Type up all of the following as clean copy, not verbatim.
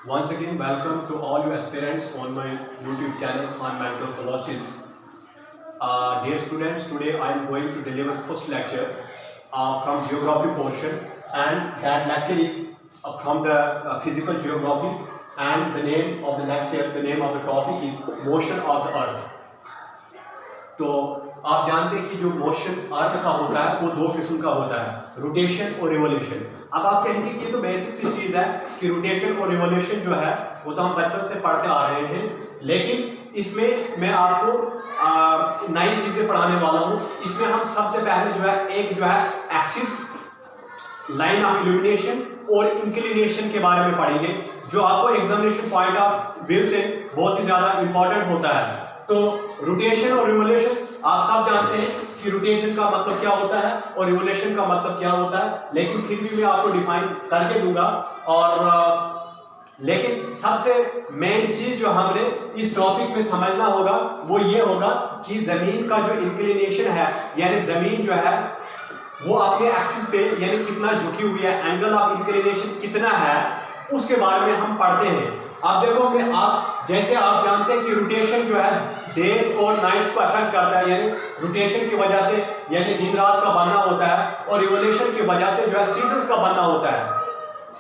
Once again, welcome to all you aspirants on my YouTube channel on Mental Philosophies. Dear students, today I am going to deliver first lecture from geography portion, and that lecture is from the physical geography, and the name of the lecture, the name of the topic is motion of the earth. तो आप जानते हैं कि जो motion अर्थ का होता है वो दो किस्म का होता है, रोटेशन और रिवोल्यूशन। अब आप कहेंगे कि ये तो बेसिक सी चीज़ है कि रोटेशन और रिवोल्यूशन जो है वो तो हम बचपन से पढ़ते आ रहे हैं, लेकिन इसमें मैं आपको नई चीज़ें पढ़ाने वाला हूँ। इसमें हम सबसे पहले जो है एक्सिस, लाइन ऑफ इल्यूमिनेशन और इंक्लिनेशन के बारे में पढ़ेंगे, जो आपको एग्जामिनेशन पॉइंट ऑफ व्यू से बहुत ही ज़्यादा इंपॉर्टेंट होता है। तो रोटेशन और रिवोल्यूशन आप सब जानते हैं कि रोटेशन का मतलब क्या होता है और रिवोल्यूशन का मतलब क्या होता है, लेकिन फिर भी मैं आपको डिफाइन करके दूंगा। और लेकिन सबसे मेन चीज जो हमने इस टॉपिक में समझना होगा वो ये होगा कि जमीन का जो इंक्लिनेशन है, यानी जमीन जो है वो अपने एक्सिस पे यानी कितना झुकी हुई है, एंगल ऑफ इंक्लिनेशन कितना है, उसके बारे में हम पढ़ते हैं। अब देखो मैं जैसे आप जानते हैं कि रोटेशन जो है डेज और नाइट्स को अफेक्ट करता है, यानी रोटेशन की वजह से यानी दिन रात का बनना होता है, और रिवोल्यूशन की वजह से जो है सीजन्स का बनना होता है।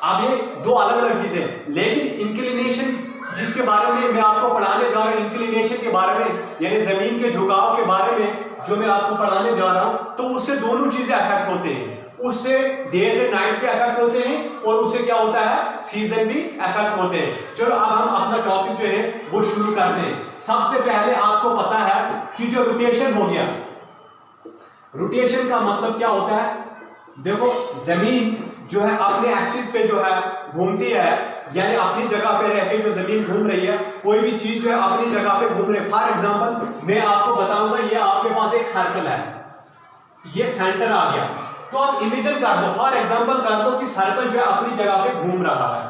अब ये दो अलग अलग चीजें, लेकिन इंक्लिनेशन जिसके बारे में मैं आपको पढ़ाने जा रहा हूँ, इंक्लिनेशन के बारे में यानी जमीन के झुकाव के बारे में जो मैं आपको पढ़ाने जा रहा हूँ, तो उससे दोनों चीजें अफेक्ट होते हैं। उससे डेज एंड नाइट्स भी अफेक्ट होते हैं और उससे क्या होता है, सीजन भी अफेक्ट होते हैं। चलो अब हम अपना टॉपिक जो है वो शुरू करते हैं। सबसे पहले आपको पता है कि जो रोटेशन हो गया, रोटेशन का मतलब क्या होता है। देखो जमीन जो है अपने एक्सिस पे जो है घूमती है, यानी अपनी जगह पे रह के जो जमीन घूम रही है, कोई भी चीज जो है अपनी जगह पे घूम रही है। फॉर एग्जांपल मैं आपको बताऊंगा, ये आपके पास एक सर्कल है, ये सेंटर आ गया, तो आप इमेजिन कर दो, फॉर एग्जांपल कर दो कि सर्कल जो है अपनी जगह पे घूम रहा है,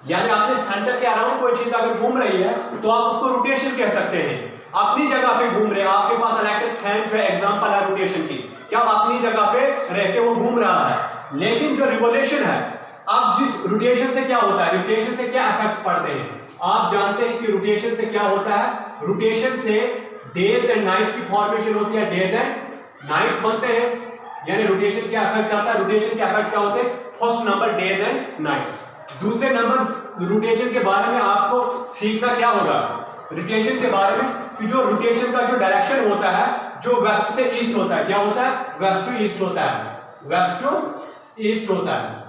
यानी अपने सेंटर के अराउंड कोई चीज अगर घूम रही है तो आप उसको रोटेशन कह सकते हैं। अपनी जगह पे घूम रहे हैं, आपके पास इलेक्ट्रिक फैन जो है एग्जांपल है रोटेशन की, क्या अपनी जगह पे रह के वो घूम रहा है। लेकिन जो रिवोल्यूशन है, अब जिस रोटेशन से क्या होता है, रोटेशन से क्या इफेक्ट्स पड़ते हैं, आप जानते हैं कि रोटेशन से क्या होता है। रोटेशन से डेज एंड नाइट्स की फॉर्मेशन होती है, डेज एंड नाइट्स बनते हैं, यानी रोटेशन क्या इफेक्ट करता है। रोटेशन के इफेक्ट्स क्या होते हैं, first number days and nights. दूसरे नंबर रोटेशन के बारे में आपको सीखना क्या होगा, रोटेशन के बारे में कि जो रोटेशन का जो डायरेक्शन होता है जो वेस्ट से ईस्ट होता है, क्या होता है, वेस्ट टू ईस्ट होता है, वेस्ट टू ईस्ट होता है।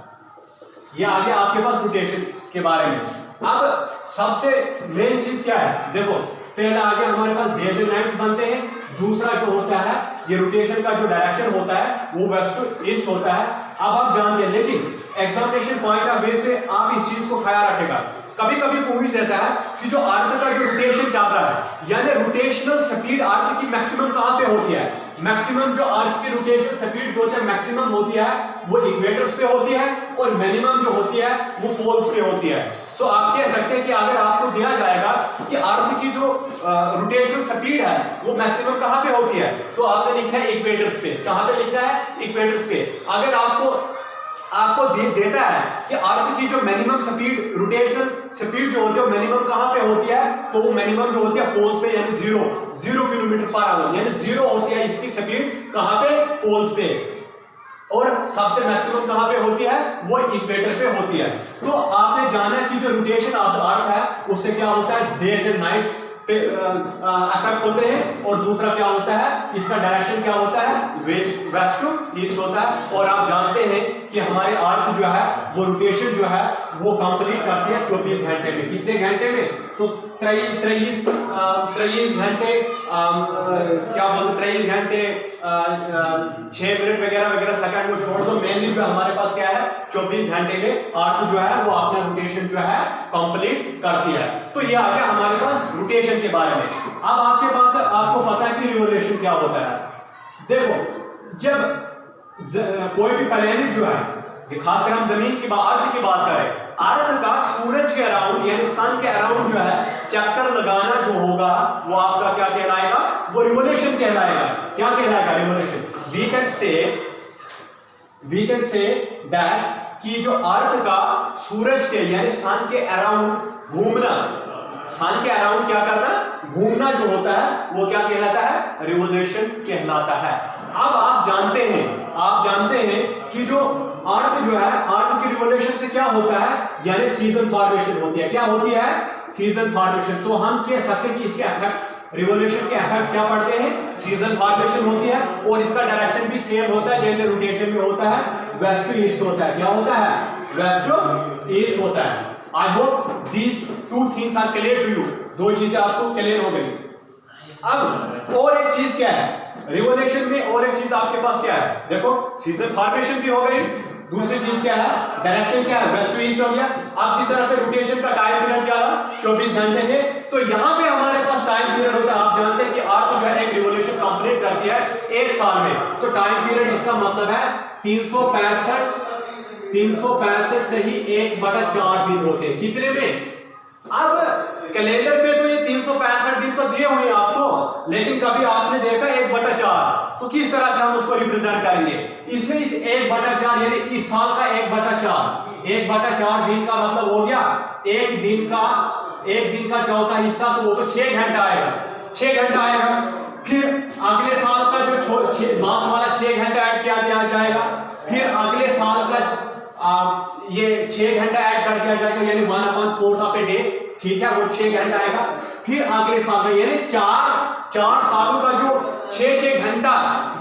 ये आ गया आपके पास रोटेशन के बारे में। अब सबसे मेन चीज क्या है, देखो पहला आ गया हमारे पास डेज एंड नाइट्स बनते हैं। दूसरा जो होता है ये रोटेशन का जो डायरेक्शन होता है वो वेस्ट टू ईस्ट होता है। अब आप जानते हैं, लेकिन एग्जामिनेशन पॉइंट ऑफ व्यू से आप इस चीज को ख्याल रखेगा, कभी कभी पूछ देता है कि जो अर्थ का जो रोटेशन चल रहा है, यानी रोटेशनल स्पीड अर्थ की मैक्सिमम कहां पे होती है। मैक्सिमम जो अर्थ की रोटेशनल स्पीड जो होती है मैक्सिमम होती है वो इक्वेटर्स पे होती है, और मिनिमम जो होती है वो पोल्स पे होती है। सो आप कह सकते हैं कि अगर आपको दिया जाएगा कि अर्थ की जो रोटेशनल स्पीड है वो मैक्सिमम कहां पे होती है, तो आपने लिखना है इक्वेटर्स पे। कहां पे लिखना है, इक्वेटर्स पे। अगर आपको देता है कि अर्थ की जो मिनिमम स्पीड, रोटेशनल स्पीड जो होती है मिनिमम कहां पे होती है, तो वो मिनिमम जो होती है पोल्स पे, यानी 0 किलोमीटर पर आवर, यानी 0 होती है इसकी स्पीड कहां पे, पोल्स पे। और सबसे मैक्सिमम कहां पे होती है, वो इक्वेटर पे होती है। तो आपने जाना कि जो रोटेशन ऑफ द अर्थ है उससे क्या होता है, डेज एंड नाइट्स पे अफेक्ट होते हैं, और दूसरा क्या होता है, इसका डायरेक्शन क्या होता है, वेस्ट टू ईस्ट होता है। और आप जानते हैं कि हमारे अर्थ जो है वो रोटेशन जो है वो कंप्लीट करती है 24 घंटे में। कितने घंटे में, तो 23 घंटे, क्या बोलते, 23 घंटे 6 मिनट वगैरह वगैरह सेकंड को छोड़ दो, मेनली जो हमारे पास क्या है 24 घंटे में अर्थ जो है वो अपना रोटेशन जो है कंप्लीट करती है। तो ये आ गया हमारे पास रोटेशन के बारे में। अब आपके पास आपको पता है कि रिवोल्यूशन क्या होता है। देखो जब कोई भी प्लैनेट जो है, खासकर हम जमीन की अर्थ की बात करें, अर्थ का सूरज के अराउंड यानी सन के अराउंड जो है चक्कर लगाना जो होगा वो आपका क्या कहलाएगा, वो रिवोल्यूशन कहलाएगा। क्या कहलाएगा, revolution. We can say that कि जो अर्थ का सूरज के यानी सन के अराउंड घूमना, सन के अराउंड क्या करना, घूमना जो होता है वो क्या कहलाता है, रिवोल्यूशन कहलाता है। अब आप जानते हैं कि जो अर्थ जो है, अर्थ की रिवोल्यूशन से क्या होता है, यानी सीजन फॉर्मेशन होती है। क्या होती है, सीजन फॉर्मेशन। तो हम कह सकते हैं कि इसके इफेक्ट, रिवोल्यूशन के इफेक्ट्स क्या पड़ते हैं, सीजन फॉर्मेशन होती है, और इसका डायरेक्शन भी सेम होता है जैसे रोटेशन में होता है, वेस्ट टू ईस्ट होता है। क्या होता है, वेस्ट टू ईस्ट होता है। I hope these two things are clear to you. दो चीजें आपको क्लियर हो गई। अब और एक चीज क्या है रिवोल्यूशन में, और एक चीज आपके पास क्या है, देखो सीजन फॉर्मेशन भी हो गई, दूसरी चीज क्या है, डायरेक्शन क्या है, वेस्ट टू ईस्ट हो गया। अब जिस तरह से रोटेशन का टाइम पीरियड क्या है, 24 घंटे है, तो यहाँ पे हमारे पास टाइम पीरियड होता है। आप जानते हैं कि अर्थ जो है एक रिवोल्यूशन कंप्लीट करती है 1 साल में, तो टाइम पीरियड इसका मतलब है 365 से ही 1/4 दिन होते हैं। कितने में, अब कैलेंडर पे तो ये 365 दिन तो दिए हुए आपको, लेकिन कभी आपने देखा 1/4, तो किस तरह से हम उसको रिप्रेजेंट करेंगे। इसमें इस 1/4 यानी इस साल का 1/4 दिन का मतलब हो गया एक दिन का चौथा हिस्सा, तो वो तो 6 घंटा आएगा, 6 घंटा आएगा। फिर अगले साल का जो लास्ट वाला 6 घंटा ऐड किया जाएगा, फिर अगले साल का ये 6 घंटा ऐड कर दिया जाएगा, यानी 1/4 ऑफ ए डे, ठीक है, वो 6 घंटा आएगा। फिर अगले साल में यानी 4 सालों का जो 6 घंटा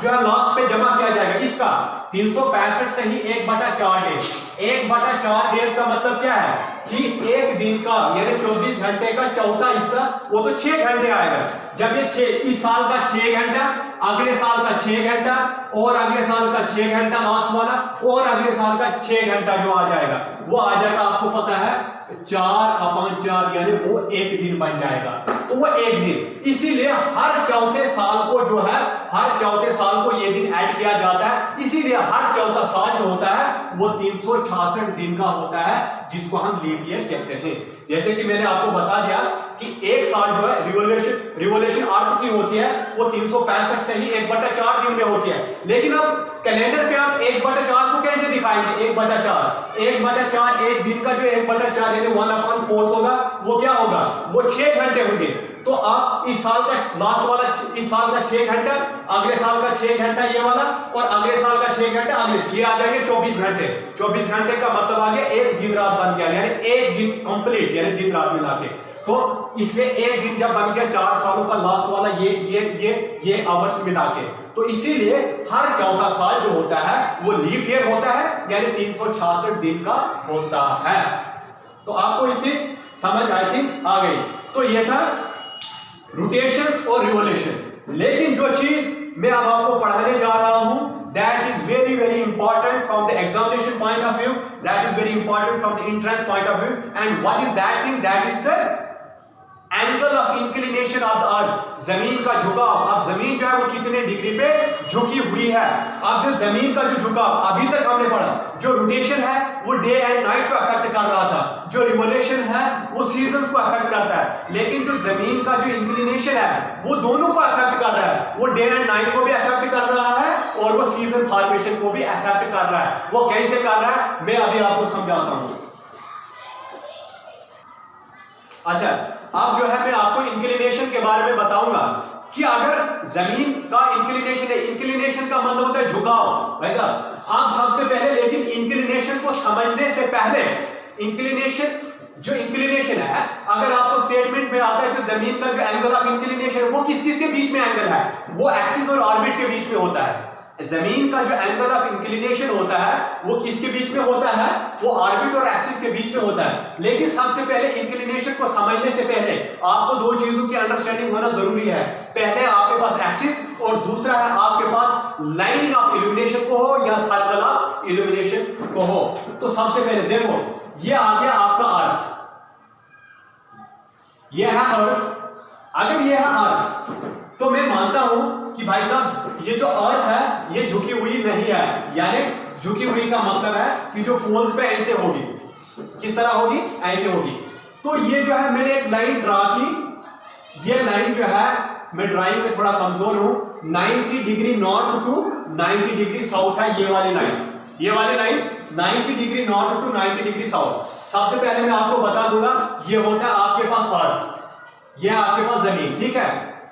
जो है लास्ट पे जमा किया जाएगा, इसका 365 से ही 1/4 डेज, 1/4 डेज का मतलब क्या है कि एक दिन का यानी 24 घंटे का चौथा हिस्सा, वो तो 6 घंटे आएगा। जब ये इस साल का 6 घंटा, अगले साल का 6 घंटा, और अगले साल का 6 घंटा लास्ट वाला, और अगले साल का 6 घंटा जो आ जाएगा, वो आ जाएगा आपको पता है 4/4, यानी वो एक दिन बन जाएगा, तो वो एक दिन। इसीलिए हर चौथे साल को जो है, हर चौथे साल को ये दिन ऐड किया जाता है, इसीलिए हर चौथा साल जो होता है वो 366 दिन का होता है, जिसको हम लीप ईयर कहते हैं। जैसे कि मैंने आपको बता दिया कि एक साल जो है रिवोल्यूशन अर्थ की होती है, वो 365 से ही 1/4 दिन में होती है। लेकिन अब कैलेंडर पे आप 1/4 को कैसे दिखाएंगे, 1/4 एक दिन का जो 1/4 यानी 1/4 होगा, वो क्या होगा, वो 6 घंटे होंगे। तो आप इस साल का लास्ट वाला, इस साल का 6 घंटा, अगले साल का 6 घंटा ये वाला, और अगले साल का 6 घंटा अगले, ये आ जाएंगे 24 घंटे। 24 घंटे का मतलब आ गया एक दिन रात बन गया, यानी एक दिन कंप्लीट, यानी दिन रात मिला के। तो इसमें एक दिन जब बन गया 4 सालों का लास्ट वाला ये आवर्स मिला के, तो इसीलिए हर चौथा साल जो होता है वो लीप ईयर होता है, यानी 366 दिन का होता है। तो आपको इतनी समझ आई थिंक आ गई। तो ये था रोटेशन और रिवोल्यूशन। लेकिन जो चीज मैं अब आपको पढ़ाने जा रहा हूं, that is very very important from the examination point of view, that is very important from the entrance point of view, and what is that thing, that is the angle of inclination of the earth, जमीन का झुकाव। अब जमीन जो है वो कितने degree पे झुकी हुई है। अब जो जमीन का जो झुकाव अभी तक हमने पढ़ा, जो रोटेशन है वो डे एंड नाइट को अफेक्ट कर रहा था, जो रिवोल्यूशन है वो सीजन्स को अफेक्ट करता है, लेकिन जो जमीन का जो इंक्लिनेशन है वो दोनों को अफेक्ट कर रहा है, वो डे एंड नाइट को भी अफेक्ट कर रहा है, और वो सीजन फॉर्मेशन को भी अफेक्ट कर रहा है। वो कैसे कर रहा है मैं अभी आपको समझाता हूं। अच्छा, अब जो है मैं आपको इंक्लिनेशन के बारे में बताऊंगा कि अगर जमीन का इंक्लिनेशन है, इंक्लिनेशन का मतलब होता है झुकाव। वैसा आप सबसे पहले, लेकिन इंक्लिनेशन को समझने से पहले, इंक्लिनेशन है, अगर आपको स्टेटमेंट में आता है जो जमीन का जो एंगल ऑफ इंक्लिनेशन है वो किस के बीच में एंगल है, वो एक्सिस और ऑर्बिट के बीच में होता है। जमीन का जो एंगल ऑफ इंक्लिनेशन होता है वो किसके बीच में होता है, वो ऑर्बिट और एक्सिस के बीच में होता है। लेकिन सबसे पहले इंक्लिनेशन को समझने से पहले आपको दो चीजों की अंडरस्टैंडिंग होना जरूरी है। पहले आपके पास एक्सिस, और दूसरा है आपके पास लाइन ऑफ इल्यूमिनेशन को हो या सर्कल ऑफ इल्यूमिनेशन को हो। तो सबसे पहले देखो, ये आ गया आपका अर्थ, ये है अर्थ। अगर ये है अर्थ तो मैं मानता हूं कि भाई साहब ये जो अर्थ है ये झुकी हुई नहीं है, यानी झुकी हुई का मतलब है कि जो पोल्स पे ऐसे होगी, किस तरह होगी, ऐसे होगी। तो ये जो है मैंने एक लाइन ड्रा की, ये लाइन जो है मैं ड्राइंग में थोड़ा कमजोर हूं, 90 degree north to 90 degree south है ये वाली लाइन, ये वाली line 90 degree north to 90 degree south. सबसे पहले मैं आपको बता दूंगा, ये होता है आपके पास अर्थ, ये आपके पास जमीन, ठीक है।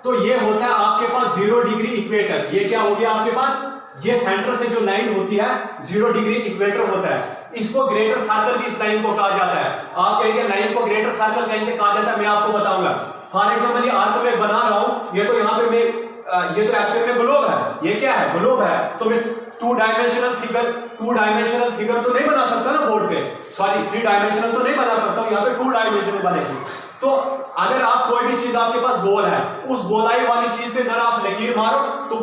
तो ये होता है आपके पास 0 डिग्री इक्वेटर। ये क्या हो गया आपके पास, ये सेंटर से जो लाइन होती है 0 डिग्री इक्वेटर होता है। इसको ग्रेटर सर्कल की इस लाइन को कहा जाता है। आप कहेंगे लाइन को ग्रेटर सर्कल कैसे कहा जाता है, मैं आपको बताऊंगा। फॉर एग्जाम्पल ये अर्थ में बना रहा हूं, ये तो यहाँ पे मैं ये तो एक्चुअल में ग्लोब है, ये क्या है ग्लोब है, तो मैं 2 डायमेंशनल फिगर तो नहीं बना सकता ना बोर्ड पे, सॉरी 3 डायमेंशनल तो नहीं बना सकता, यहाँ पे 2 डायमेंशनल बनेगी। तो अगर आप कोई भी चीज आपके पास गोल है, उस गोलाई वाली चीज पे जरा आप लकीर मारो तो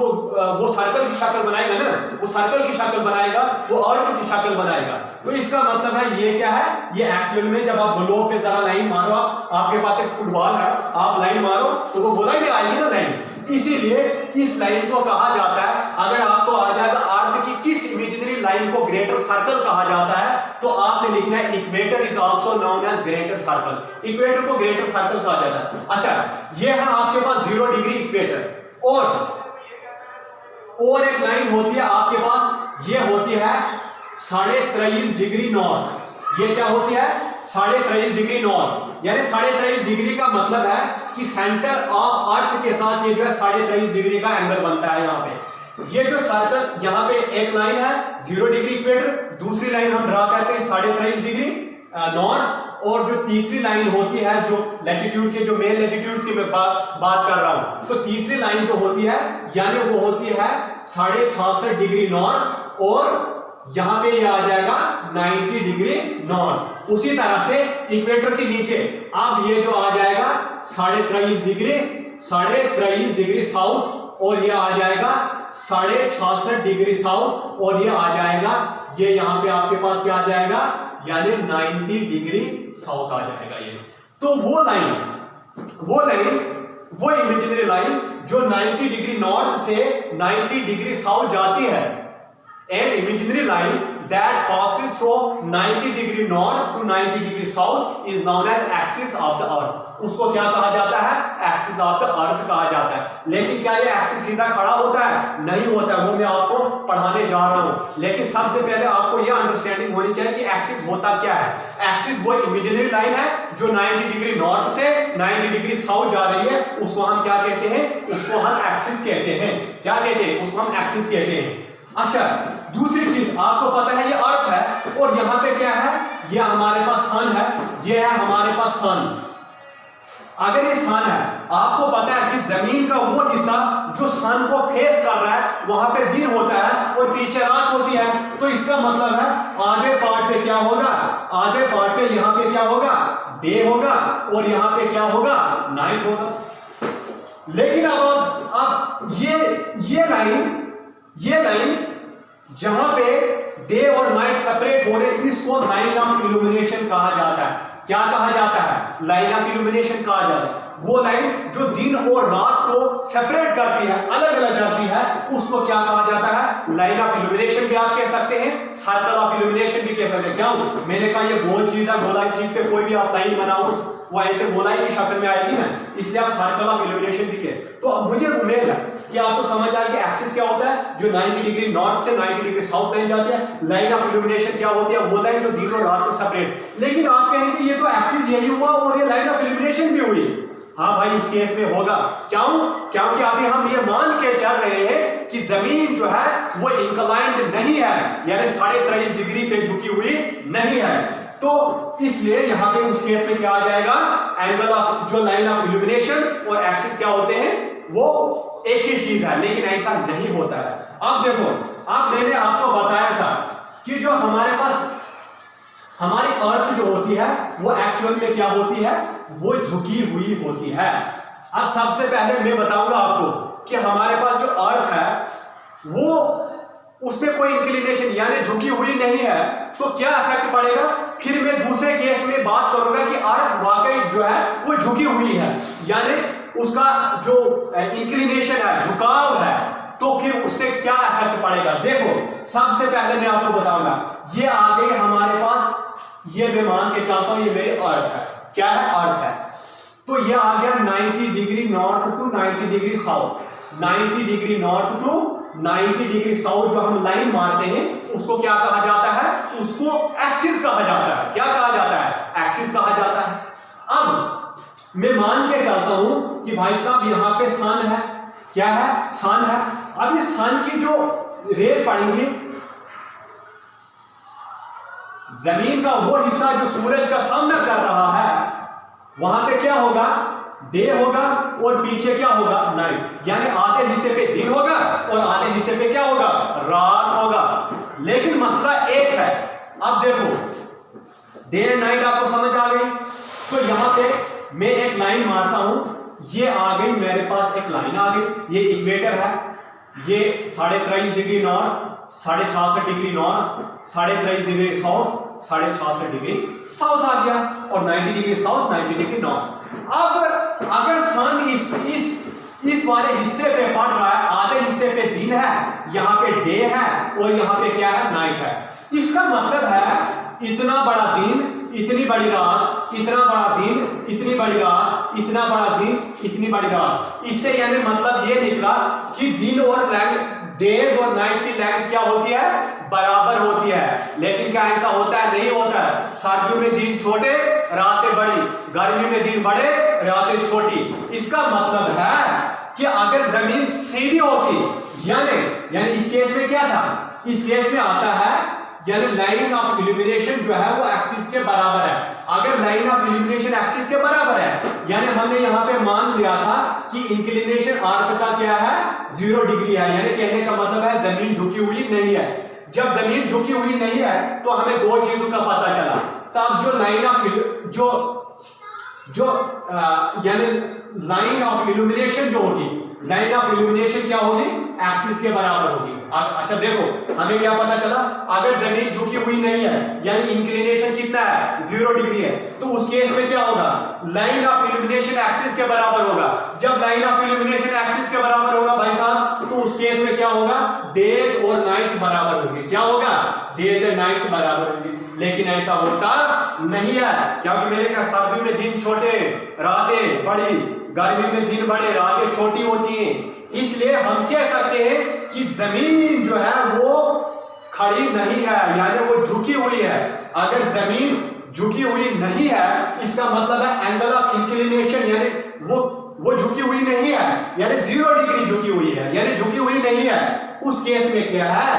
वो सर्कल की शक्ल बनाएगा ना, वो सर्कल की शक्ल बनाएगा, वो अर्थ की शक्ल बनाएगा। तो इसका मतलब है ये क्या है, ये एक्चुअल में जब आप ग्लोब पे जरा लाइन मारो, आपके पास एक फुटबॉल है, आप लाइन मारो तो वो गोलाई में आएगी ना लाइन। इसीलिए इस लाइन को कहा जाता है, अगर आपको आ जाएगा अर्थ की किस इमेजिनरी लाइन को ग्रेटर सर्कल कहा जाता है, तो आपने लिखना है equator is also known as greater circle. Equator को ग्रेटर सर्कल कहा जाता है। अच्छा, ये है आपके पास 0 डिग्री इक्वेटर, और एक लाइन होती है आपके पास, ये होती है 23.5 डिग्री नॉर्थ। ये क्या होती है 23.5 डिग्री नॉर्थ, यानी 23.5 डिग्री का मतलब है कि सेंटर ऑफ अर्थ के साथ ये जो है 23.5 डिग्री का एंगल बनता है। यहाँ पे ये जो सर्कल, यहाँ पे एक लाइन है 0 डिग्री इक्वेटर, दूसरी लाइन हम ड्रा करते हैं 23.5 डिग्री नॉर्थ, और जो तीसरी लाइन होती है जो लैटिट्यूड के, जो मेन लैटिट्यूड की मैं बात कर रहा हूं, तो तीसरी लाइन जो होती है यानी वो होती है 66.5 डिग्री नॉर्थ, और यहां पे ये आ जाएगा 90 डिग्री नॉर्थ। उसी तरह से इक्वेटर के नीचे अब ये जो आ जाएगा 23.5 डिग्री साउथ, और ये आ जाएगा 66.5 डिग्री साउथ, और ये आ जाएगा, ये यहां पे आपके पास क्या आ जाएगा, यानी 90 डिग्री साउथ आ जाएगा ये। तो वो लाइन वो इमेजिनरी लाइन जो 90 डिग्री नॉर्थ से 90 डिग्री साउथ जाती है, an imaginary line that passes from 90 degree north to 90 degree south is known as axis of the earth। उसको क्या कहा जाता है, axis of the earth कहा जाता है। लेकिन क्या ये axis सीधा खड़ा होता है, नहीं होता है, वो मैं आपको पढ़ाने जा रहा हूं। लेकिन सबसे पहले आपको ये अंडरस्टैंडिंग होनी चाहिए कि axis होता क्या है। एक्सिस वो इमेजिनरी लाइन है जो 90 डिग्री नॉर्थ से 90 डिग्री साउथ जा रही है, उसको हम क्या कहते हैं, उसको हम एक्सिस कहते हैं। क्या कहते हैं, उसको हम एक्सिस कहते हैं। अच्छा, दूसरी चीज आपको पता है ये अर्थ है, और यहां पे क्या है, ये हमारे पास सन है, ये है हमारे पास सन। अगर ये सन है, आपको पता है कि जमीन का वो हिस्सा जो सन को फेस कर रहा है वहां पे दिन होता है और पीछे रात होती है, तो इसका मतलब है आधे पार्ट पे क्या होगा, आधे पार्ट पे यहां पे क्या होगा, डे होगा, और यहां पे क्या होगा, नाइट होगा। लेकिन अब ये लाइन जहां पे डे और नाइट सेपरेट हो रहे, इसको लाइन ऑफ इल्यूमिनेशन कहा जाता है। क्या कहा जाता है, लाइन ऑफ इल्यूमिनेशन कहा जाता है। वो लाइन जो दिन और रात को सेपरेट करती है, अलग अलग करती है, उसको क्या कहा जाता है, लाइन ऑफ इल्यूमिनेशन भी आप कह सकते हैं, सर्कल ऑफ इल्यूमिनेशन भी कह सकते हैं। क्यों, मैंने कहा ये गोल चीज है, गोलाई चीज पे कोई भी आप लाइन बनाओ वो ऐसे गोलाई की शक्ल में आएगी ना, इसलिए आप सर्कल ऑफ इल्यूमिनेशन भी कह। तो अब मुझे उम्मीद है कि आपको समझ आया कि एक्सिस क्या होता है, जो 90 डिग्री नॉर्थ से 90 डिग्री साउथ लाइन जाती है। लाइन ऑफ इल्यूमिनेशन क्या होती है, वो लाइन जो दिन और रात को सेपरेट। लेकिन आप कहेंगे ये तो एक्सिस यही हुआ और ये लाइन ऑफ इल्यूमिनेशन भी हुई। हाँ भाई, इस केस में होगा। क्यों, क्योंकि अभी हम ये मान के चल रहे हैं कि जमीन जो है वो इंक्लाइंड नहीं है, यानी 23.5 डिग्री पे झुकी हुई नहीं है। तो इसलिए यहां पे उस केस में क्या आ जाएगा, एंगल ऑफ जो लाइन ऑफ इल्यूमिनेशन और एक्सिस क्या होते हैं, वो एक ही चीज है। लेकिन ऐसा नहीं होता है। अब देखो, अब मैंने आपको बताया था कि जो हमारे पास हमारी अर्थ जो होती है वो एक्चुअल में क्या होती है, वो झुकी हुई होती है। अब सबसे पहले मैं बताऊंगा आपको कि हमारे पास जो अर्थ है वो उसमें कोई इंक्लिनेशन यानी झुकी हुई नहीं है, तो क्या इफेक्ट पड़ेगा। फिर मैं दूसरे केस में बात करूंगा कि अर्थ वाकई जो है वो झुकी हुई है, यानी उसका जो इंक्लिनेशन है, झुकाव है, तो फिर उससे क्या इफेक्ट पड़ेगा। देखो, सबसे पहले मैं आपको बताऊंगा, ये आ गई हमारे पास, ये मैं मान के चाहता हूं ये मेरी अर्थ है। क्या है, अर्थ है। तो ये आ गया 90 degree north to 90 degree south. 90 degree north to 90 degree south जो हम लाइन मारते हैं उसको क्या कहा जाता है? उसको एक्सिस कहा जाता है। क्या कहा जाता है? एक्सिस कहा जाता है। अब मैं मान के चलता हूं कि भाई साहब यहां पे सन है। क्या है? सन है। अब इस सन की जो रेज पड़ेंगी, जमीन का वो हिस्सा जो सूरज का सामना कर रहा है, वहां पे क्या होगा? डे होगा और पीछे क्या होगा? नाइट। यानी आधे हिस्से पे दिन होगा और आधे हिस्से पे क्या होगा? रात होगा। लेकिन मसला एक है। अब देखो, डे एंड नाइट आपको समझ आ गई। तो यहां पे मैं एक लाइन मारता हूं, ये आ गई मेरे पास, एक लाइन आ गई। ये इक्वेटर है, ये 23.5 degree north, 66.5 degree north, 23.5 degree south, 66.5 degree south आ गया, और 90 डिग्री साउथ, 90 डिग्री नॉर्थ। अब अगर सन इस वाले हिस्से पे पड़ रहा है, आधे हिस्से पे दिन है, यहां पे डे है और यहां पे क्या है? नाइट है। इसका मतलब है इतना बड़ा दिन, इतनी बड़ी रात, इतना बड़ा दिन, इतनी बड़ी रात, इतना बड़ा दिन, इतनी बड़ी रात। इससे यानी मतलब ये निकला कि दिन और डेज और नाइट्स की लेंथ क्या होती है? बराबर होती है। लेकिन क्या ऐसा होता है? नहीं होता है। सर्दियों में दिन छोटे, रातें बड़ी, गर्मी में दिन बड़े, रातें छोटी। इसका मतलब है कि अगर जमीन सीधी होती, यानी इस केस में क्या था? इस केस में आता है यानी लाइन ऑफ इल्यूमिनेशन जो है वो एक्सिस के बराबर है। अगर लाइन ऑफ इल्यूमिनेशन एक्सिस के बराबर है, यानी हमने यहां पे मान लिया था कि इंक्लिनेशन अर्थ का क्या है? 0 डिग्री है। यानी कहने का मतलब है जमीन झुकी हुई नहीं है। जब जमीन झुकी हुई नहीं है तो हमें दो चीजों का पता चला। तब जो लाइन ऑफ यानी लाइन ऑफ इल्यूमिनेशन जो होगी, लाइन ऑफ इल्यूमिनेशन क्या होगी? एक्सिस के बराबर होगी। अच्छा देखो, हमें क्या पता चला? अगर जमीन झुकी हुई नहीं है यानी इंक्लिनेशन कितना है? 0 डिग्री है, तो उस केस में क्या होगा? लाइन ऑफ इल्यूमिनेशन एक्सिस के बराबर होगा। जब लाइन ऑफ इल्यूमिनेशन एक्सिस के बराबर होगा भाई साहब, तो उस केस में क्या होगा? डेज और नाइट्स बराबर होंगे। क्या होगा? डेज एंड नाइट्स बराबर होंगे। लेकिन ऐसा होता नहीं है, क्योंकि मेरे क्या, सर्दियों में दिन छोटे, रातें बड़ी, गर्मी में दिन बड़े, रातें छोटी होती हैं। इसलिए हम कह सकते हैं कि जमीन जो है वो खड़ी नहीं है, यानी वो झुकी हुई है। अगर जमीन झुकी हुई नहीं है, इसका मतलब है एंगल ऑफ इंक्लिनेशन, यानी वो झुकी हुई नहीं है, यानी 0 डिग्री झुकी हुई है, यानी झुकी हुई नहीं है। उस केस में क्या है?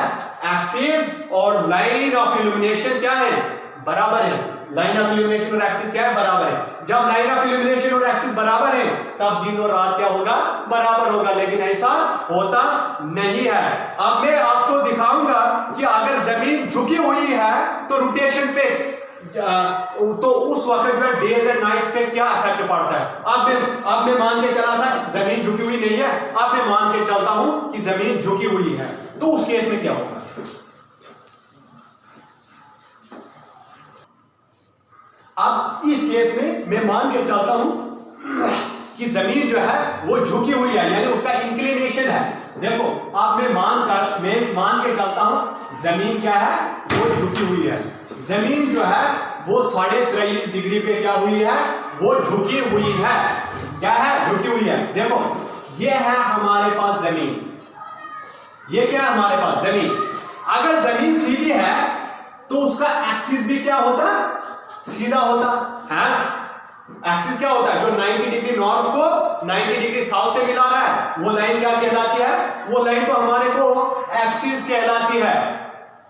एक्सिस और लाइन ऑफ इल्यूमिनेशन क्या है? बराबर है। लाइन ऑफ इल्यूमिनेशन और एक्सिस क्या है? बराबर है। जब लाइन ऑफ इल्यूमिनेशन और एक्सिस बराबर है, तब दिन और रात क्या होगा? बराबर होगा। लेकिन ऐसा होता नहीं है। अब मैं आपको दिखाऊंगा कि अगर जमीन झुकी हुई है तो रोटेशन पे तो उस वक्त जो है डेज एंड नाइट्स पे क्या इफेक्ट पड़ता है। अब मैं मान के चला था जमीन झुकी हुई नहीं है, अब मैं मान के चलता हूं कि जमीन झुकी हुई है, तो उस केस में क्या होगा? अब इस केस में मैं मान के चलता हूं कि जमीन जो है वो झुकी हुई है, यानी उसका इंक्लिनेशन है। देखो, अब मैं मान के चलता हूं जमीन क्या है? वो झुकी हुई है। जमीन जो है वो 23.5 डिग्री पे क्या हुई है? वो झुकी हुई है। क्या है? झुकी हुई है। देखो, ये है हमारे पास जमीन, ये क्या है हमारे पास? जमीन। अगर जमीन सीधी है तो उसका एक्सिस भी क्या होता? सीधा होता है। एक्सिस क्या होता है? जो 90 डिग्री नॉर्थ को 90 डिग्री साउथ से मिला रहा है, वो लाइन क्या कहलाती है? वो लाइन तो हमारे को एक्सिस कहलाती है।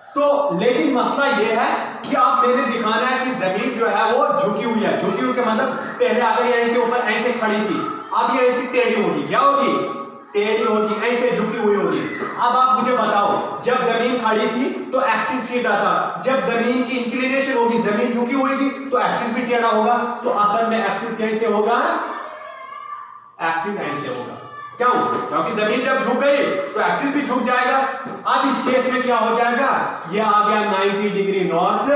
तो लेकिन मसला ये है कि आप मैंने दिखाना है कि जमीन जो है वो झुकी हुई है। झुकी हुई का मतलब पहले अगर ये ऐसे ऊपर ऐसे खड़ी थी, अब ये ऐसी टेढ़ी होगी। क्या होगी? टेढ़ी होगी, ऐसे झुकी हुई होगी। अब आप मुझे बताओ, जब जमीन खड़ी थी तो एक्सिस सीधा था, जब जमीन की इंक्लिनेशन होगी, जमीन झुकी होगी, तो एक्सिस भी टेढ़ा होगा। तो असल में एक्सिस कैसे होगा? एक्सिस ऐसे होगा। क्यों? क्योंकि जमीन जब झुक गई तो एक्सिस भी झुक जाएगा। अब इस केस में क्या हो जाएगा? ये आ गया 90 डिग्री नॉर्थ,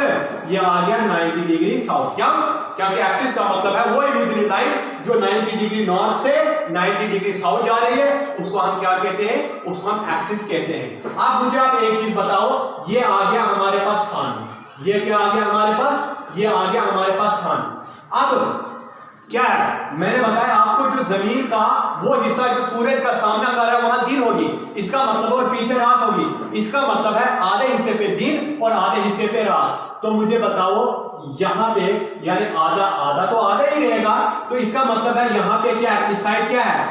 ये आ गया 90 डिग्री साउथ। क्या? क्योंकि एक्सिस का मतलब है वो इमेजिनरी लाइन जो 90 डिग्री नॉर्थ से 90 डिग्री साउथ जा रही है, उसको हम क्या कहते हैं? उसको हम एक्सिस कहते हैं। अब मुझे आप एक चीज बताओ, ये आ गया हमारे पास सन, ये क्या आ गया हमारे पास? ये आ गया हमारे पास सन। अब क्या है? मैंने बताया आपको जो जमीन का वो हिस्सा जो सूरज का सामना कर रहा है वहां दिन होगी, इसका मतलब और पीछे रात होगी। इसका मतलब है आधे हिस्से पे दिन और आधे हिस्से पे रात। तो मुझे बताओ यहां पे यानी आधा आधा तो आधा ही रहेगा, तो इसका मतलब है यहां पे क्या है, इस साइड क्या है,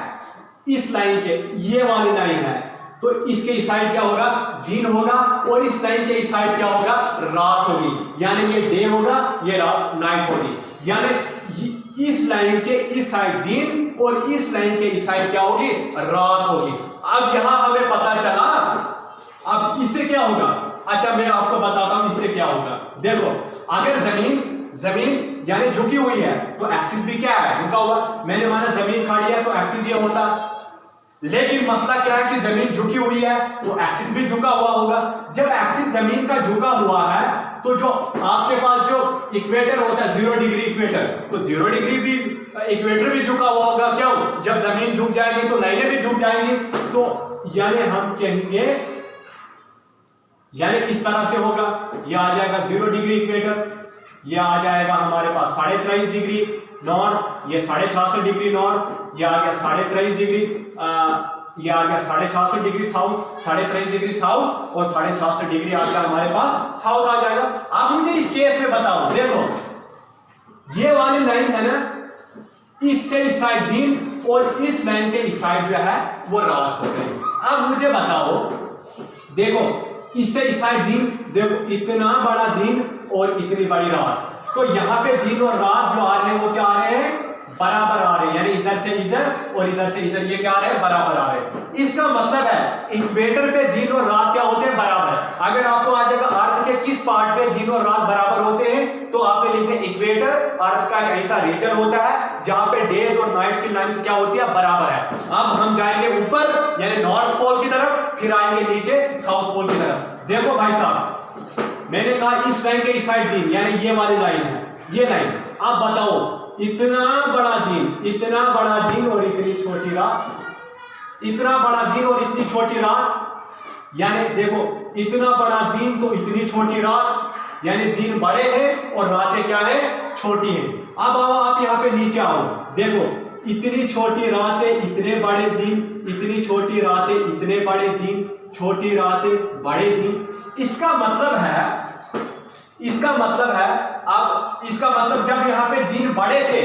इस लाइन के ये वाली लाइन है, तो इसके इस साइड क्या होगा, दिन होगा, और इस लाइन के इस साइड क्या होगा, रात होगी। यानी ये डे होगा, ये रात नाइट होगी। यानी इस लाइन के इस साइड दिन और इस लाइन के इस साइड क्या होगी, रात होगी। अब यहां हमें पता चला, अब इससे क्या होगा, अच्छा मैं आपको बताता हूं इससे क्या होगा। देखो अगर जमीन यानी झुकी हुई है तो एक्सिस भी क्या है, झुका हुआ। मैंने माना जमीन खड़ी है तो एक्सिस ये होता, लेकिन मसला क्या है कि जमीन झुकी हुई है तो एक्सिस भी झुका हुआ होगा। जब एक्सिस जमीन का झुका हुआ है तो जो आपके पास जो इक्वेटर होता है 0 डिग्री इक्वेटर, तो 0 डिग्री भी इक्वेटर भी झुका हुआ होगा। क्यों? जब जमीन झुक जाएगी तो लाइनें भी झुक जाएंगी। तो यानी हम कहेंगे यानी इस तरह से होगा, ये आ जाएगा 0 डिग्री इक्वेटर, ये आ जाएगा हमारे पास 23.5 डिग्री नॉर्थ, ये 66.5 डिग्री नॉर्थ, ये आ गया 23.5 डिग्री, ये आ गया 66.5 डिग्री साउथ, 23.5 डिग्री साउथ और 66.5 डिग्री आ गया हमारे पास साउथ आ जाएगा। आप मुझे इस केस में बताओ, देखो ये वाली लाइन है ना, इससे इस साइड दिन और इस लाइन के इस साइड जो है वो रात हो गई। अब मुझे बताओ, देखो इससे इस साइड दिन, देखो इतना बड़ा दिन और इतनी बड़ी रात, तो यहां पे दिन और रात जो आ रहे हैं वो क्या आ रहे हैं, बराबर आ रहे हैं। यानी इधर से इधर और इधर से इधर ये क्या आ रहे हैं, बराबर आ रहे हैं। इसका मतलब है इक्वेटर पे दिन और रात क्या होते हैं, बराबर। अगर आपको आ जाएगा अर्थ के किस पार्ट पे दिन और रात बराबर होते हैं, तो आपने लिखना इक्वेटर अर्थ का एक ऐसा रीजन होता है जहां पे डेज और नाइट्स की लेंथ क्या होती है, बराबर है। अब हम जाएंगे ऊपर यानी नॉर्थ पोल की तरफ, फिर आएंगे नीचे साउथ पोल की तरफ। देखो भाई साहब, मैंने कहा इस लाइन के इस साइड दिन यानी ये वाली लाइन है, ये लाइन। आप बताओ इतना बड़ा दिन और इतनी छोटी रात, इतना बड़ा दिन और इतनी छोटी रात, यानी देखो इतना बड़ा दिन तो इतनी छोटी रात, यानी दिन बड़े हैं और रातें क्या है, छोटी हैं। अब आओ आप यहाँ पे नीचे आओ, देखो इतनी छोटी रातें इतने बड़े दिन, इतनी छोटी रातें इतने बड़े दिन, छोटी रातें बड़े दिन। इसका मतलब है अब इसका मतलब जब यहाँ पे दिन बड़े थे,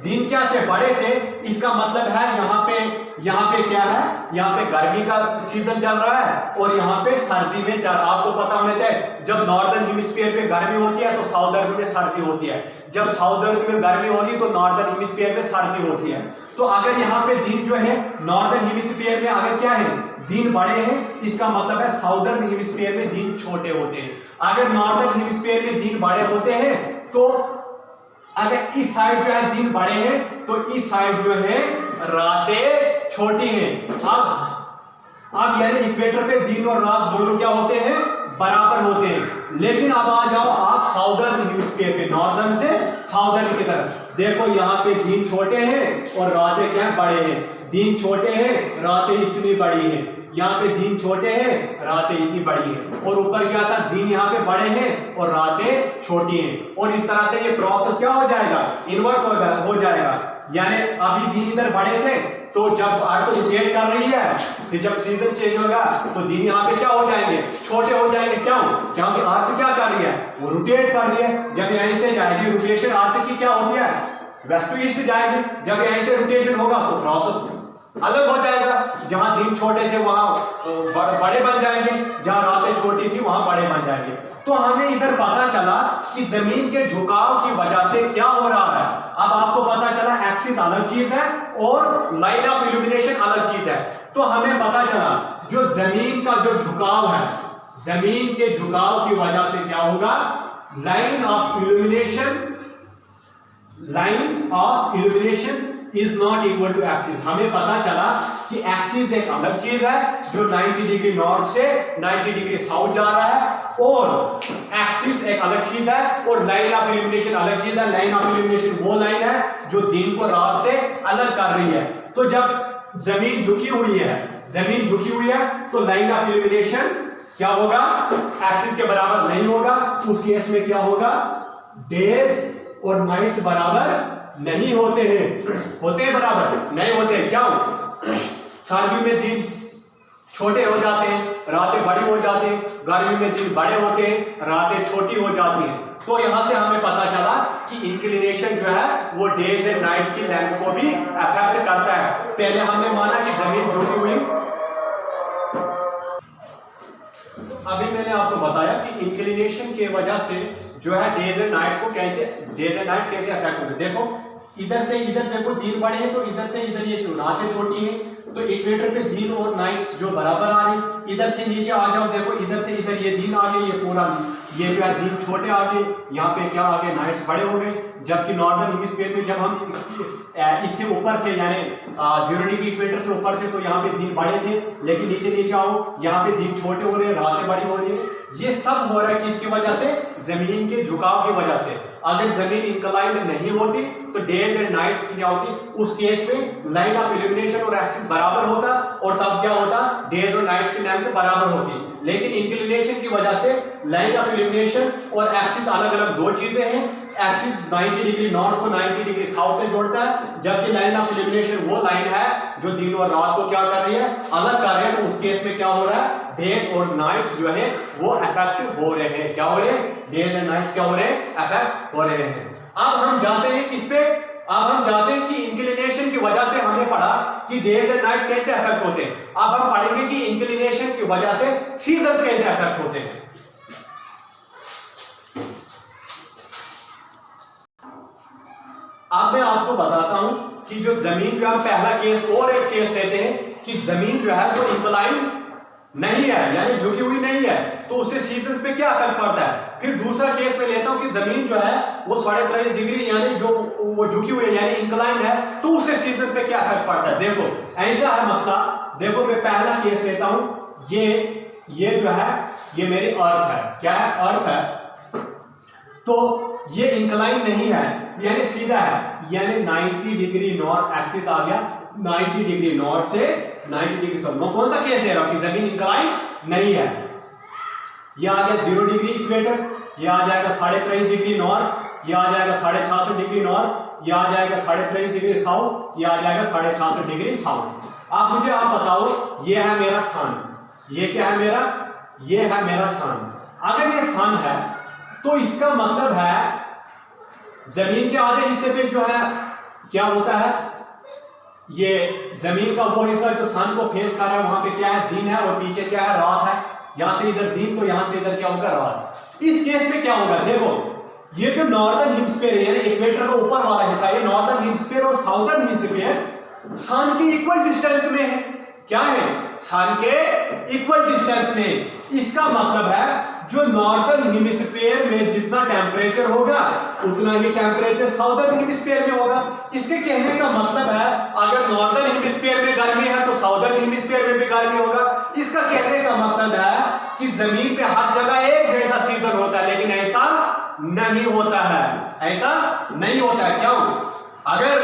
दिन क्या थे, बड़े थे, इसका मतलब है यहाँ पे क्या है, यहाँ पे गर्मी का सीजन चल रहा है और यहाँ पे सर्दी में आपको पता होना चाहिए, जब नॉर्दर्न हेमिस्फीयर पे गर्मी होती है तो साउदर्न में सर्दी होती है, जब साउदर्न में गर्मी होगी तो नॉर्दर्न हेमिस्फीयर में सर्दी होती है। तो अगर यहाँ पे दिन जो है नॉर्दर्न हेमिस्फीयर में अगर क्या है, दिन बड़े हैं, इसका मतलब है साउदर्न हेमिस्फीयर में दिन छोटे होते हैं। अगर नॉर्दर्न हेमिस्फीयर में दिन बड़े होते हैं तो अगर इस साइड जो है दिन बड़े हैं तो इस साइड जो है रातें छोटी हैं। अब यानी इक्वेटर पे दिन और रात दोनों क्या होते हैं, बराबर होते हैं। लेकिन अब आ जाओ आप साउदर्न हेमिस्फीयर पे, नॉर्दर्न से साउदर्न की तरफ, देखो यहाँ पे दिन छोटे हैं और रातें क्या है, बड़े हैं। दिन छोटे हैं, रातें इतनी बड़ी हैं। यहाँ पे दिन छोटे हैं, रातें इतनी बड़ी हैं। और ऊपर क्या था, दिन यहाँ पे बड़े हैं और रातें छोटी हैं। और इस तरह से ये प्रोसेस क्या हो जाएगा, इनवर्स हो जाएगा। यानी अभी दिन इधर बड़े थे तो जब अर्थ रोटेट कर रही है, फिर जब सीजन चेंज होगा तो दिन यहाँ पे क्या हो जाएंगे, छोटे हो जाएंगे। क्यों? क्योंकि अर्थ क्या कर रही है, वो रोटेट कर रही है। जब यहीं से जाएगी रोटेशन, अर्थ की क्या होती है, वेस्ट टू ईस्ट जाएगी। जब यहीं से रोटेशन होगा तो प्रोसेस अलग हो जाएगा। जहां दिन छोटे थे वहां बड़े बन जाएंगे, जहां रातें छोटी थी वहां बड़े बन जाएंगे। तो हमें इधर पता चला कि जमीन के झुकाव की वजह से क्या हो रहा है। अब आपको पता चला एक्सिस अलग चीज है और लाइन ऑफ इल्यूमिनेशन अलग चीज है। तो हमें पता चला जो जमीन का जो झुकाव है, जमीन के झुकाव की वजह से क्या होगा, line of illumination is not equal to axis. हमें पता चला कि एक्सिस एक अलग चीज है जो 90 डिग्री नॉर्थ से 90 डिग्री साउथ जा रहा है, और एक्सिस एक अलग चीज है और लाइन ऑफ इल्यूमिनेशन अलग चीज है। लाइन ऑफ इल्यूमिनेशन वो लाइन है जो दिन को रात से अलग कर रही है। तो जब जमीन झुकी हुई है तो लाइन ऑफ इल्यूमिनेशन क्या होगा, एक्सिस के बराबर नहीं होगा। उस केस में क्या होगा, डेज और नाइट्स बराबर नहीं होते हैं। होते हैं बराबर? नहीं होते। क्यों? सर्दी में दिन छोटे हो जाते हैं, रातें बड़ी हो जाती हैं, गर्मी में दिन बड़े होते हैं, रातें छोटी हो जाती हैं। तो यहां से हमें पता चला कि इंक्लिनेशन जो है वो डेज एंड नाइट्स की लेंथ को भी अफेक्ट करता है। पहले हमने माना कि जमीन झुकी हुई, अभी मैंने आपको बताया कि इंक्लिनेशन के वजह से जो है डेज एंड नाइट्स को कैसे, डेज एंड नाइट कैसे अफेक्ट होते हैं। देखो इधर से इधर देखो दिन बड़े हैं, तो इधर से इधर ये रातें छोटी हैं, तो इक्वेटर पे दिन और नाइट्स जो बराबर आ रहे। इधर से नीचे आ जाओ, देखो इधर से इधर ये दिन आ गए, ये पूरा ये जो है दिन छोटे आ गए, यहाँ पे क्या आ गए, नाइट्स बड़े हो गए। जबकि नॉर्दर्न हेमिस्फीयर में जब हम इससे ऊपर थे, यानी 0 डिग्री इक्वेटर से ऊपर थे, तो यहाँ पे दिन बड़े थे, लेकिन नीचे आओ, यहाँ पे दिन छोटे हो रहे हैं, रातें बड़ी हो रही है। ये सब हो रहा है किसकी वजह से? जमीन के झुकाव की वजह से। अगर जमीन इंक्लाइंड नहीं होती तो डेज एंड नाइट्स क्या होती? उस केस में लाइन ऑफ इल्यूमिनेशन और एक्सिस बराबर होता, और तब क्या होता? डेज और नाइट्स की लेंथ बराबर होती। लेकिन इंक्लिनेशन की वजह से लाइन ऑफ इल्यूमिनेशन और एक्सिस अलग अलग दो चीजें हैं। एक्सिस 90 डिग्री नॉर्थ को 90 डिग्री साउथ से जोड़ता है, जबकि लाइन ऑफ इल्यूमिनेशन वो लाइन है जो दिन और रात को क्या कर रही है? अलग कर रही है। तो उस केस में क्या हो रहा है? डेज और नाइट्स जो है वो अफेक्ट हो रहे हैं। क्या हो रहे हैं? डेज एंड नाइट्स क्या हो रहे हैं? अफेक्ट हो रहे हैं। अब हम जाते हैं किस पे? अब हम जाते हैं कि इंक्लिनेशन की वजह से हमने पढ़ा कि डेज एंड नाइट्स कैसे अफेक्ट होते हैं। अब हम पढ़ेंगे कि इंक्लिनेशन की वजह से सीजन्स कैसे अफेक्ट होते हैं। अब मैं आपको बताता हूं कि जो जमीन जो हम पहला केस और एक केस लेते हैं कि जमीन जो है वो इंक्लाइन नहीं है, यानी झुकी हुई नहीं है, तो उससे सीजन पे क्या अफेक्ट पड़ता है। फिर दूसरा केस में लेता हूं कि जमीन जो है वो 23.5 डिग्री यानी जो वो झुकी हुई है यानी इंक्लाइन है, तो उससे सीजन पे क्या अफेक्ट पड़ता है। देखो ऐसा है मसला। देखो मैं पहला केस लेता हूं, ये जो है ये मेरी अर्थ है। क्या है? अर्थ है। तो ये इंक्लाइन नहीं है यानी सीधा है, यानी 90 डिग्री नॉर्थ एक्सिस आ गया, 90 डिग्री नॉर्थ से 90 डिग्री साउथ। मैं कौन सा केस ले रहा हूं कि जमीन इंक्लाइन नहीं है। ये आ गया 0 डिग्री इक्वेटर, ये आ जाएगा 23.5 डिग्री नॉर्थ, ये आ जाएगा 66.5 डिग्री नॉर्थ, ये आ जाएगा 23.5 डिग्री साउथ, ये आ जाएगा 66.5 डिग्री साउथ। आप मुझे आप बताओ, ये है मेरा सन, ये क्या है मेरा? ये है मेरा सन। अगर ये सन है तो इसका मतलब है जमीन के आधे हिस्से पे जो है क्या होता है, ये जमीन का वो हिस्सा जो सन को फेस कर रहा है, वहां पे क्या है? दिन है, और पीछे क्या है? रात है। यहां से इधर दिन, तो यहां से इधर क्या होगा? रात। इस केस में क्या होगा? देखो ये जो नॉर्दर्न हेमिस्फीयर है, इक्वेटर का ऊपर वाला हिस्सा, ये नॉर्दर्न हेमिस्फीयर और साउदर्न हेमिस्फीयर सन के इक्वल डिस्टेंस में है। क्या है? सन के इक्वल डिस्टेंस में। इसका मतलब है जो नॉर्दर्न हेमिस्फीयर में जितना टेम्परेचर होगा उतना ही टेम्परेचर साउदर्न हेमिस्फीयर में होगा। इसके कहने का मतलब है अगर नॉर्दर्न हेमिस्फीयर में गर्मी है तो साउदर्न हेमिस्फीयर में भी गर्मी होगा। इसका कहने का मकसद है कि जमीन पे हर जगह एक जैसा सीजन होता है, लेकिन ऐसा नहीं होता है। ऐसा नहीं होता है। क्यों? अगर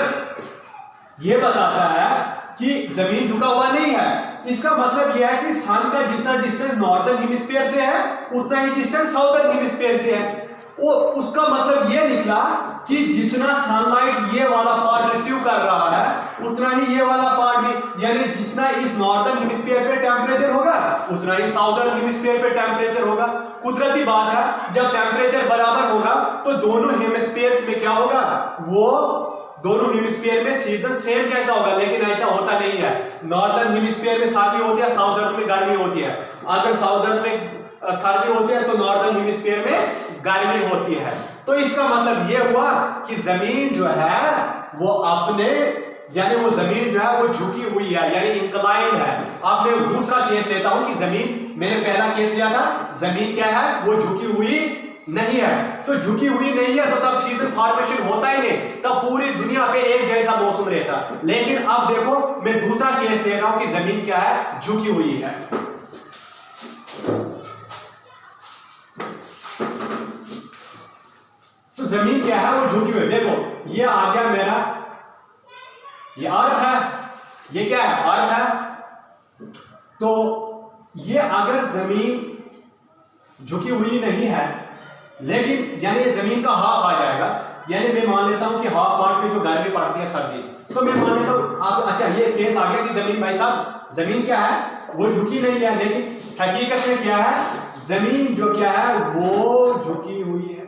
यह बताता है कि जमीन झुका हुआ नहीं है, इसका मतलब यह है कि सन का जितना डिस्टेंस नॉर्दर्न हेमिस्फीयर से है उतना ही डिस्टेंस साउदर्न हेमिस्फीयर से है। और उसका मतलब यह निकला कि जितना सनलाइट ये वाला पार्ट रिसीव कर रहा है उतना ही ये वाला पार्ट भी, यानी जितना इस नॉर्दर्न हेमिस्फीयर पे टेम्परेचर होगा उतना ही साउदर्न हेमिस्फीयर पे टेम्परेचर होगा। कुदरती बात है, जब टेम्परेचर बराबर होगा तो दोनों हेमिस्फीयर्स में क्या होगा? वो दोनों हेमिस्फीयर में सीजन सेम जैसा होगा, लेकिन ऐसा होता नहीं है। नॉर्दर्न हेमिस्फीयर में सर्दी होती है, साउदर्न में गर्मी होती है। अगर साउदर्न में सर्दी होती है तो नॉर्दर्न हेमिस्फीयर में गर्मी होती है। तो इसका मतलब यह हुआ कि जमीन जो है वो अपने, यानी वो जमीन जो है वो झुकी हुई है, यानी इंक्लाइंड है। अब मैं दूसरा केस लेता हूं कि जमीन, मैंने पहला केस लिया था जमीन क्या है? वो झुकी हुई नहीं है। तो झुकी हुई नहीं है तो तब सीजन फॉर्मेशन होता ही नहीं, तब पूरी दुनिया पे एक जैसा मौसम रहता। लेकिन अब देखो मैं दूसरा केस ले रहा हूं कि जमीन क्या है? झुकी हुई है। तो जमीन क्या है? वो झुकी हुई। देखो ये आ गया मेरा, ये अर्थ है, ये क्या है? अर्थ है। तो ये अगर जमीन झुकी हुई नहीं है, लेकिन यानी जमीन का हाफ आ जाएगा, यानी मैं मान लेता हूं कि हाफ पार्ट में जो गर्मी पड़ती है सर्दी, तो मैं मान लेता हूं आप, अच्छा ये केस आ गया कि जमीन, भाई साहब जमीन क्या है, वो झुकी नहीं है, लेकिन हकीकत में क्या है, जमीन जो क्या है वो झुकी हुई है।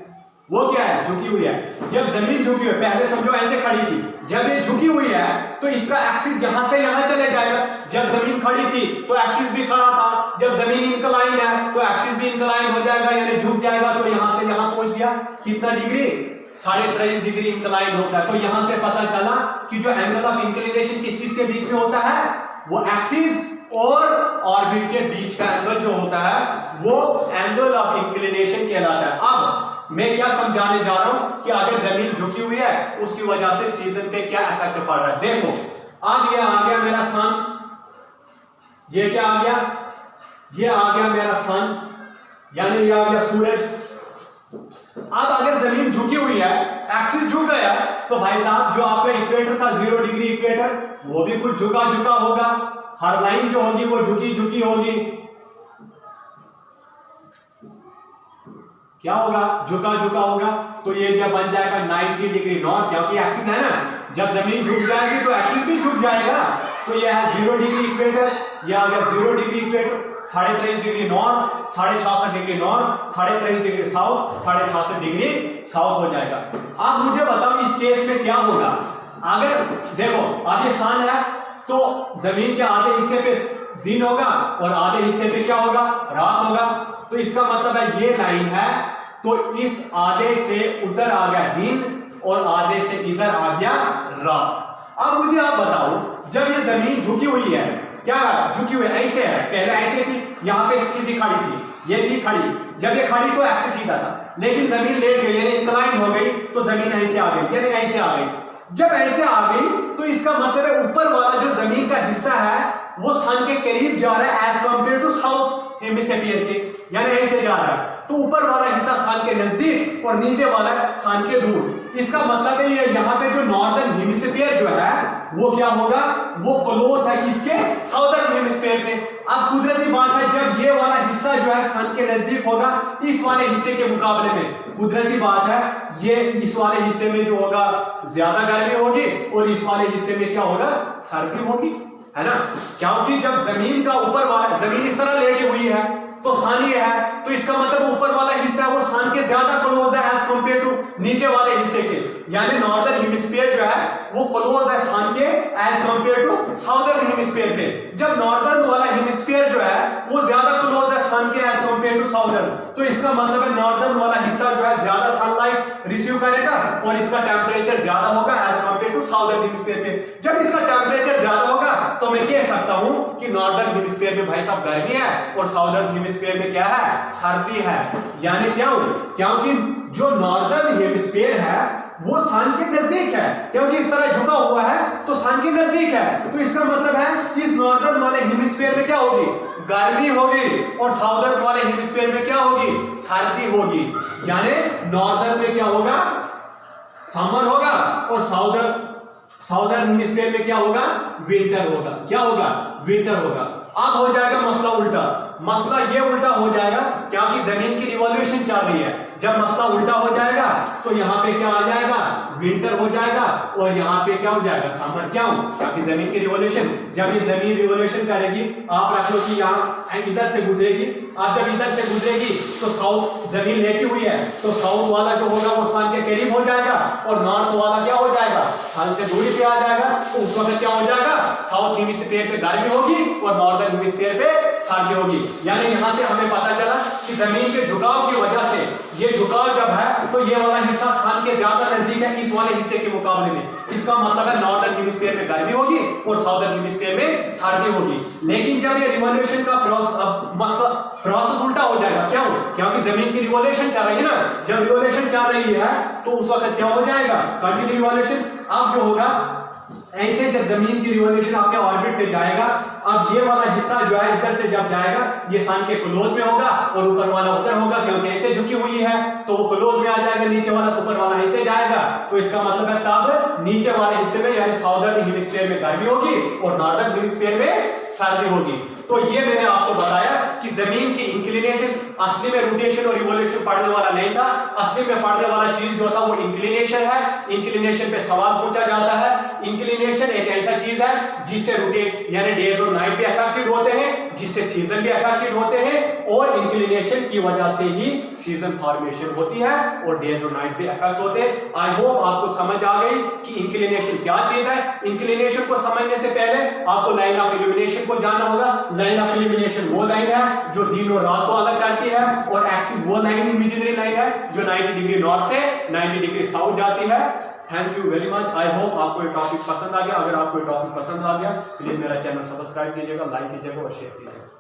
वो क्या है, झुकी हुई है। जब जमीन झुकी हुई है, पहले समझो ऐसे खड़ी थी, जब ये झुकी हुई है तो इसका एक्सिस यहां से यहां चले जाएगा। जब जमीन खड़ी थी तो एक्सिस भी खड़ा था, जब जमीन इंक्लाइन है तो एक्सिस भी इंक्लाइन हो जाएगा, यानी झुक जाएगा। तो यहां से यहां पहुंच गया, कितना डिग्री, 23.5 डिग्री इंक्लाइन होता है। तो यहां से पता चला कि जो एंगल ऑफ इंक्लिनेशन किस चीज के बीच में होता है, वो एक्सिस और ऑर्बिट के बीच का एंगल जो होता है वो एंगल ऑफ इंक्लिनेशन कहलाता है। अब मैं क्या समझाने जा रहा हूं कि अगर जमीन झुकी हुई है उसकी वजह से सीजन पे क्या इफेक्ट पड़ रहा है। देखो अब ये आ गया मेरा सन, ये क्या आ गया, ये आ गया मेरा सन, यानी ये आ गया सूरज। अब अगर जमीन झुकी हुई है, एक्सिस झुक गया, तो भाई साहब जो आपका इक्वेटर था 0 डिग्री इक्वेटर, वो भी कुछ झुका झुका होगा, हर लाइन जो होगी वो झुकी झुकी होगी। क्या होगा, झुका झुका होगा। तो ये जब बन जाएगा 90 डिग्री नॉर्थ, क्योंकि एक्सिस है ना, जब जमीन झुक जाएगी तो एक्सिस भी झुक जाएगा। तो ये है 0 डिग्री इक्वेटर, ये आ गया 0 degree equator, 23.5 degree north, 66.5 degree north, 23.5 degree south, 66 degree south हो जाएगा। अब मुझे बताओ इस केस में क्या होगा। अगर देखो अब ये सन है तो जमीन के आधे हिस्से पे दिन होगा और आधे हिस्से पे क्या होगा, रात होगा। तो इसका मतलब है ये लाइन है, तो इस आधे से उधर आ गया दिन और आधे से इधर आ गया रात। अब मुझे आप बताओ, जब ये जमीन झुकी हुई है, क्या झुकी हुई है, ऐसे है, पहले ऐसे थी, यहां पे सीधी खड़ी थी, ये थी खड़ी, जब ये खड़ी तो एक्सिस सीधा था, लेकिन जमीन लेट गई यानी इंक्लाइन हो गई, तो जमीन ऐसे आ गई, यानी ऐसे आ गई। जब ऐसे आ गई तो इसका मतलब है ऊपर वाला जो जमीन का हिस्सा है वो सन के करीब जा रहा है as compare to south hemisphere के, यानी ऐसे जा रहा है। तो ऊपर वाला हिस्सा सन के नजदीक और नीचे वाला सन के दूर। इसका मतलब है ये यहाँ पे जो नॉर्दर्न हेमिस्फीयर जो है वो क्या होगा, वो क्लोज है किसके, साउदर्न हेमिस्फीयर पे। अब कुदरती बात है, जब ये वाला हिस्सा जो है सन के नजदीक होगा इस वाले हिस्से के मुकाबले में, कुदरती बात है ये इस वाले हिस्से में जो होगा ज्यादा गर्मी होगी और इस वाले हिस्से में क्या होगा, सर्दी होगी, है ना। क्योंकि जब जमीन का ऊपर वाला, जमीन इस तरह लेटी हुई है तो सन ये है, तो इसका मतलब ऊपर वाला हिस्सा वो सन के ज्यादा क्लोज है एज कंपेयर टू नीचे वाले हिस्से के, यानी नॉर्दर्न हेमिस्फीयर जो है वो क्लोज है सन के as compare to southern hemisphere पे। जब नॉर्दर्न वाला हेमिस्फीयर जो है वो ज्यादा क्लोज है सन के एज कंपेयर टू साउदर्न, तो इसका मतलब है नॉर्दर्न वाला हिस्सा जो है ज्यादा सनलाइट रिसीव करेगा और इसका टेंपरेचर ज्यादा होगा as compare to southern hemisphere पे। जब इसका टेंपरेचर ज्यादा होगा तो मैं कह सकता हूं कि नॉर्दर्न हेमिस्फीयर में भाई साहब गर्मी है और साउदर्न हेमिस्फीयर में क्या है, सर्दी है। यानी क्यों, क्योंकि जो नॉर्दर्न हेमिस्फीयर है वो सन के नजदीक है, क्योंकि इस तरह झुका हुआ है तो सन के नजदीक है। तो इसका मतलब है इस नॉर्दर्न वाले हेमिस्फीयर में क्या होगी, गर्मी होगी, और साउदर्न वाले हेमिस्फीयर में क्या होगी, सर्दी होगी। यानी नॉर्दर्न में क्या होगा, समर होगा, और साउदर्न हेमिस्फीयर में क्या होगा, विंटर होगा। क्या होगा, विंटर होगा। अब हो जाएगा मसला उल्टा, मसला ये उल्टा हो जाएगा क्योंकि जमीन की रिवॉल्यूशन चल रही है। जब मसला उल्टा हो जाएगा तो यहाँ पे क्या आ जाएगा, विंटर हो जाएगा, और यहाँ पे क्या हो जाएगा, समर। क्यों, क्योंकि जमीन की रिवॉल्यूशन, जब ये जमीन रिवॉल्यूशन करेगी, आप रख लो कि यहाँ इधर से गुजरेगी, आप जब इधर से गुजरेगी तो साउथ, जमीन लेटी हुई है तो साउथ वाला जो होगा वो सन के करीब हो जाएगा और नॉर्थ वाला क्या हो जाएगा, सन से दूरी पे आ जाएगा। तो उस वक्त क्या हो जाएगा, साउथ हेमिस्फीयर पे गर्मी होगी और नॉर्दर्न हेमिस्फीयर पे सर्दी होगी। यानी यहाँ से हमें पता चला कि जमीन के झुकाव की वजह से ये झुकाव जब है तो ये वाला हिस्सा सन के ज्यादा नजदीक है इस वाले हिस्से के मुकाबले में। इसका मतलब है नॉर्दर्न हेमिस्फीयर में गर्मी होगी और साउदर्न हेमिस्फीयर में सर्दी होगी। लेकिन जब ये रिवॉल्यूशन का प्रोसेस उल्टा हो जाएगा, क्यों, क्योंकि जमीन की रिवॉल्यूशन चल रही है ना। जब रिवॉल्यूशन चल रही है तो उस वक्त क्या हो जाएगा, कंटिन्यू रिवॉल्यूशन। अब जो होगा ऐसे, जब जमीन की रिवॉल्यूशन अपने ऑर्बिट पे जाएगा, अब ये वाला हिस्सा जो है इधर से जब जाएगा ये सन के क्लोज में होगा और ऊपर वाला उधर होगा, क्योंकि ऐसे झुकी हुई है तो वो क्लोज में आ जाएगा, नीचे वाला तो ऊपर वाला ऐसे जाएगा। तो इसका मतलब है तब नीचे वाले हिस्से में यानी साउदर्न हेमिस्फीयर में गर्मी होगी और नॉर्दर्न हेमिस्फीयर में सर्दी होगी। तो ये मैंने आपको बताया कि जमीन की इंक्लिनेशन, असली में रोटेशन और रिवोल्यूशन पढ़ने वाला नहीं था, असली में पढ़ने वाला चीज जो था वो इंक्लिनेशन है। इंक्लिनेशन पे सवाल पूछा जाता है। इंक्लिनेशन एक ऐसा चीज है जिससे रोटेट यानी डेज और नाइट भी अफेक्टेड होते हैं, जिससे सीजन भी अफेक्टेड होते हैं, और इंक्लिनेशन की वजह से ही सीजन फॉर्मेशन होती है और डेज और नाइट भी अफेक्ट होते हैं। आई होप आपको समझ आ गई कि इंक्लिनेशन क्या चीज है। इंक्लिनेशन को समझने से पहले आपको लाइन ऑफ इल्यूमिनेशन को जानना होगा। लाइन ऑफ इल्यूमिनेशन वो लाइन है जो दिन और रात को अलग करती है, और एक्सिस वो लाइन इमेजिनरी लाइन है जो 90 डिग्री नॉर्थ से 90 डिग्री साउथ जाती है। Thank you very much. I hope आपको ये टॉपिक पसंद आ गया। अगर आपको ये टॉपिक पसंद आ गया प्लीज मेरा चैनल सब्सक्राइब कीजिएगा, लाइक कीजिएगा और शेयर कीजिएगा।